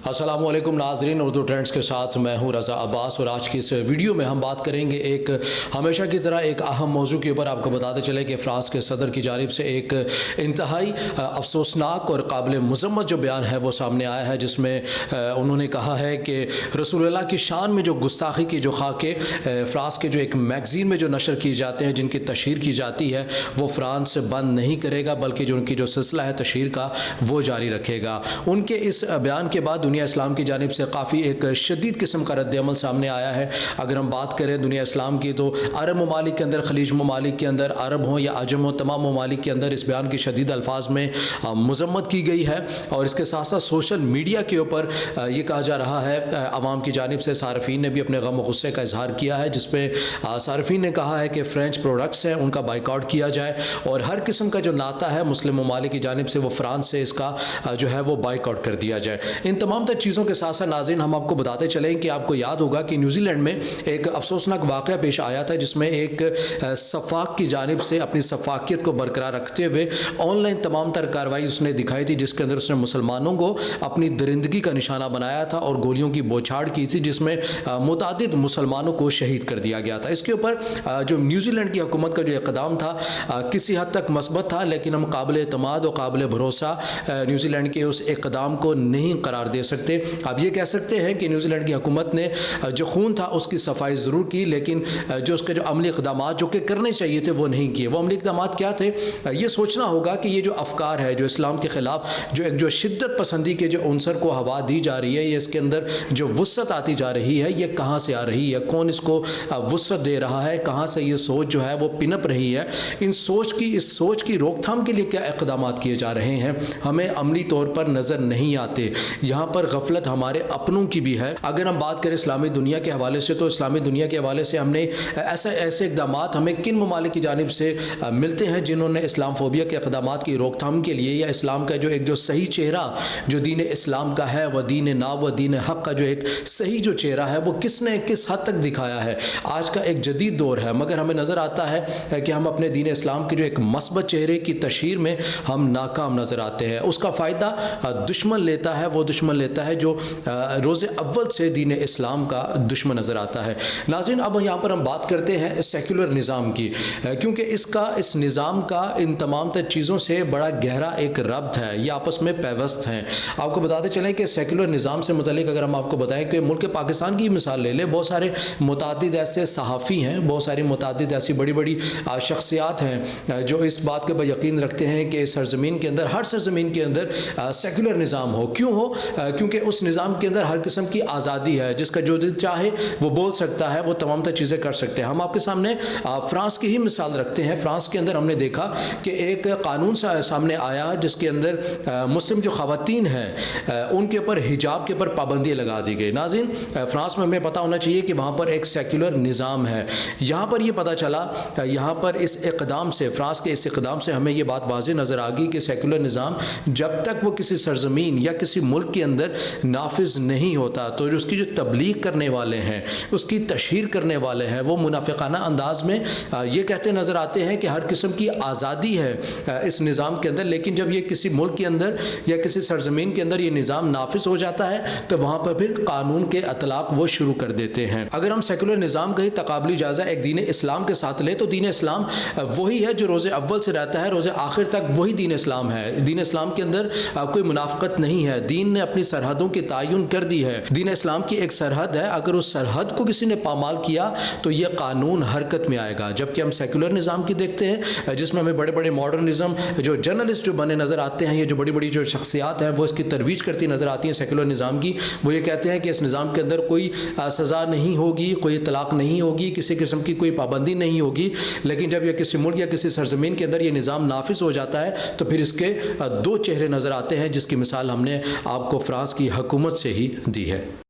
अस्सलाम वालेकुम नाज़रीन, उर्दू ट्रेंड्स के साथ मैं हूं रज़ा अब्बास और आज की इस वीडियो में हम बात करेंगे एक हमेशा की तरह एक अहम मौजू के ऊपर। आपको बताते चले कि फ़्रांस के सदर की जानिब से एक इंतहाई अफसोसनाक और काबिल मज़म्मत जो बयान है वो सामने आया है, जिसमें उन्होंने कहा है कि रसूलुल्लाह की शान में जो गुस्ताखी की जो खाके फ़्रांस के जो एक मैगज़ीन में जो नशर की जाते हैं, जिनकी तशहीर की जाती है, वो फ़्रांस बंद नहीं करेगा बल्कि जो उनकी जो सिलसिला है तशहीर का वो जारी रखेगा। उनके इस बयान के बाद दुनिया इस्लाम की जानिब से काफ़ी एक शदीद किस्म का रद्द-ए-अमल सामने आया है। अगर हम बात करें दुनिया इस्लाम की, तो अरब ममालिक के अंदर, खलीज ममालिक के अंदर, अरब हों या अजम हो, तमाम ममालिक के अंदर इस बयान की शदीद अल्फाज में मज़म्मत की गई है। और इसके साथ साथ सोशल मीडिया के ऊपर ये कहा जा रहा है, आवाम की जानिब से सार्फिन ने भी अपने गम और गुस्से का इजहार किया है, जिसमें सार्फिन ने कहा है कि फ़्रेंच प्रोडक्ट्स हैं उनका बाइकआउट किया जाए और हर किस्म का जो नाता है मुस्लिम ममालिक की जानिब से वो फ़्रांस से इसका जो है वो बाइकआउट कर दिया जाए। इन तमाम चीज़ों के साथ साथ नाज़रीन हम आपको बताते चलें कि आपको याद होगा कि न्यूजीलैंड में एक अफसोसनाक वाक़या पेश आया था, जिसमें एक सफ़ाक की जानिब से अपनी सफ़ाकियत को बरकरार रखते हुए ऑनलाइन तमाम तर कार्रवाई उसने दिखाई थी, जिसके अंदर उसने मुसलमानों को अपनी दरिंदगी का निशाना बनाया था और गोलियों की बौछार की थी, जिसमें मुतादिद मुसलमानों को शहीद कर दिया गया था। इसके ऊपर जो न्यूजीलैंड की हुकूमत का जो इक़दाम था किसी हद तक मस्बत था, लेकिन हम काबिल एतमाद और काबिल भरोसा न्यूजीलैंड के उस इक़दाम को नहीं करार दे सकते। अब ये कह सकते हैं कि न्यूजीलैंड की हुकूमत ने जो खून था उसकी सफाई ज़रूर की, लेकिन जो उसके जो अमली इक़दाम जो कि करने चाहिए थे वो नहीं किए। वो अमली इक़दाम क्या थे? ये सोचना होगा कि ये जो अफकार है, जो इस्लाम के ख़िलाफ़ जो शिद्दत पसंदी के जो उनसर को हवा दी जा रही है, ये इसके अंदर जो वुस्सत आती जा रही है, ये कहाँ से आ रही है? कौन इसको वुस्सत दे रहा है? कहाँ से ये सोच जो है वो पिनप रही है? इस सोच की रोकथाम के लिए क्या इक़दाम किए जा रहे हैं, हमें अमली तौर पर नज़र नहीं आते। यहाँ पर गफलत हमारे अपनों की भी है। अगर हम बात करें इस्लामी दुनिया के हवाले से, तो इस्लामी दुनिया के हवाले से हमने ऐसे इक़दाम हमें किन ममालिक की जानिब से मिलते हैं जिन्होंने इस्लामफोबिया के इक़दाम की रोकथाम के लिए या इस्लाम का जो सही चेहरा जो दीन इस्लाम का है, वह दीन नाब व दीन हक़ का जो एक सही जो चेहरा है वो किसने किस हद तक दिखाया है। आज का एक जदीद दौर है, मगर हमें नज़र आता है कि हम अपने दीन इस्लाम के जो एक मस्बत चेहरे की तशहीर में हम नाकाम नज़र आते हैं। उसका फ़ायदा दुश्मन लेता है, वो दुश्मन लेता है जो रोज़े अव्वल से दीन इस्लाम का दुश्मन नज़र आता है। नाज़रीन, अब यहाँ पर हम बात करते हैं सेकुलर निज़ाम की, क्योंकि इस निज़ाम का इन तमाम तर चीज़ों से बड़ा गहरा एक रब्त है, ये आपस में पैवस्त हैं। आपको बताते चलें कि सेकुलर निज़ाम से मुतल्लिक अगर हम आपको बताएं कि मुल्क पाकिस्तान की मिसाल ले लें, बहुत सारे मुतादिद ऐसे सहाफ़ी हैं, बहुत सारी मुतादिद ऐसी बड़ी बड़ी शख्सियात हैं जो इस बात के ऊपर यकीन रखते हैं कि सरज़मीन के अंदर, हर सरज़मीन के अंदर सेकुलर निज़ाम हो। क्यों हो? क्योंकि उस निज़ाम के अंदर हर किस्म की आज़ादी है, जिसका जो दिल चाहे वो बोल सकता है, वो तमाम तर चीज़ें कर सकते हैं। हम आपके सामने फ़्रांस की ही मिसाल रखते हैं। फ़्रांस के अंदर हमने देखा कि एक कानून सामने आया जिसके अंदर मुस्लिम जो ख़वातीन हैं उनके ऊपर हिजाब के ऊपर पाबंदी लगा दी गई। नाज़रीन, फ़्रांस में हमें पता होना चाहिए कि वहाँ पर एक सेकुलर निज़ाम है। यहाँ पर ये पता चला, यहाँ पर इस इक़दाम से, फ़्रांस के इस इक़दाम से हमें ये बात वाज़ेह नज़र आ गई कि सेकुलर निज़ाम जब तक वो किसी सरज़मीन या किसी मुल्क के अंदर नाफिज नहीं होता, तो जो उसकी जो तबलीग करने वाले हैं, उसकी तशहीर करने वाले हैं, वो मुनाफिकाना अंदाज में ये कहते नज़र आते हैं कि हर किस्म की आज़ादी है इस निज़ाम के अंदर, लेकिन जब ये किसी मुल्क के अंदर या किसी सरज़मीन के अंदर ये निज़ाम नाफिज हो जाता है तो वहाँ पर फिर कानून के अतलाक़ वो शुरू कर देते हैं। अगर हम सेकुलर निज़ाम का ही तकाबली जायज़ा एक दीन इस्लाम के साथ लें, तो दीन इस्लाम वही है जो रोज़े अव्वल से रहता है, रोज़े आखिर तक वही दीन इस्लाम है। दीन इस्लाम के अंदर कोई मुनाफ़क़त नहीं है। दीन ने अपनी सरहदों की तायुन कर दी है। दीन इस्लाम की एक सरहद है, अगर उस सरहद को किसी ने पामाल किया तो यह कानून हरकत में आएगा। जबकि हम सेकुलर निज़ाम की देखते हैं जिसमें हमें बड़े बड़े मॉडर्निज़म जो जर्नलिस्ट जो बने नज़र आते हैं, ये जो बड़ी बड़ी जो शख्सियात हैं वो इसकी तरवीज करती नज़र आती हैं सेकुलर निज़ाम की। वो ये कहते हैं कि इस निज़ाम के अंदर कोई सज़ा नहीं होगी, कोई तलाक़ नहीं होगी, किसी किस्म की कोई पाबंदी नहीं होगी, लेकिन जब यह किसी मुल्क या किसी सरज़मीन के अंदर ये निज़ाम नाफिज हो जाता है तो फिर इसके दो चेहरे नज़र आते हैं, जिसकी मिसाल हमने आपको फ़्रांस की हुकूमत से ही दी है।